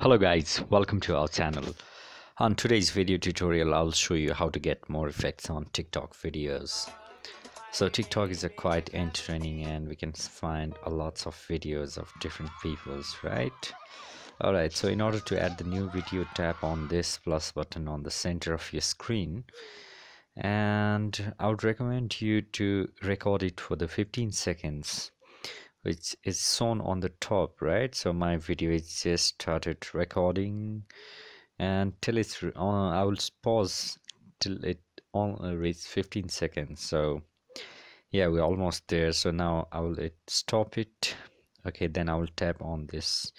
Hello guys, welcome to our channel. On today's video tutorial, I'll show you how to get more effects on TikTok videos. So TikTok is a quite entertaining and we can find a lots of videos of different people's, right? Alright, so in order to add the new video, tap on this plus button on the center of your screen, and I would recommend you to record it for the 15 seconds which is shown on the top, right? So my video is just started recording, and till it's on, I will pause till it on reaches 15 seconds. So yeah, we're almost there. So now I will stop it. Okay, then I will tap on this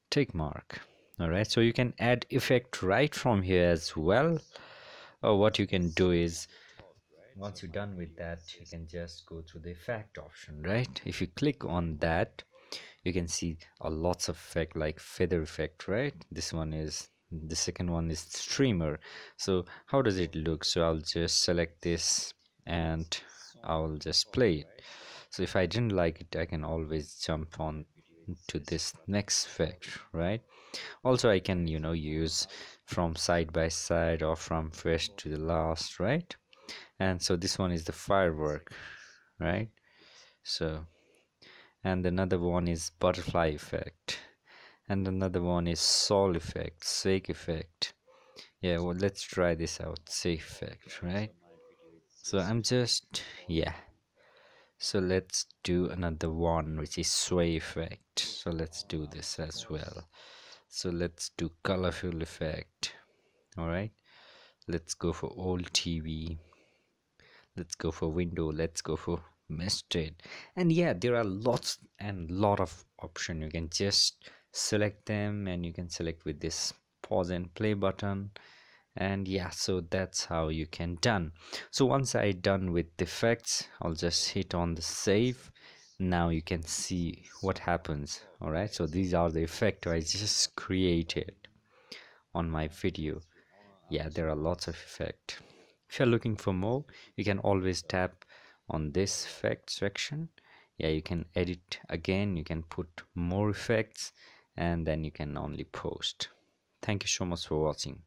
tick mark. All right, so you can add effect right from here as well. Or what you can do is, once you're done with that, you can just go to the effect option, right? If you click on that, you can see a lots of effect like feather effect, right? This one is, the second one is streamer. So how does it look? So I'll just select this and I'll just play it. So if I didn't like it, I can always jump on to this next effect, right? Also I can use from side by side or from first to the last, right? And so this one is the firework, right? So, and another one is butterfly effect, and another one is soul effect, shake effect. Yeah, well, let's try this out. Shake effect, right? So I'm just, yeah, so let's do another one which is sway effect. So let's do this as well. So let's do colorful effect. All right, let's go for old TV, let's go for window, let's go for masthead. And yeah, there are lots and lot of option. You can just select them and you can select with this pause and play button. And yeah, so that's how you can done. So once I done with the effects, I'll just hit on the save. Now you can see what happens. All right, so these are the effect I just created on my video. Yeah, there are lots of effect. If you're looking for more, you can always tap on this effect section. Yeah, you can edit again, you can put more effects, and then you can only post. Thank you so much for watching.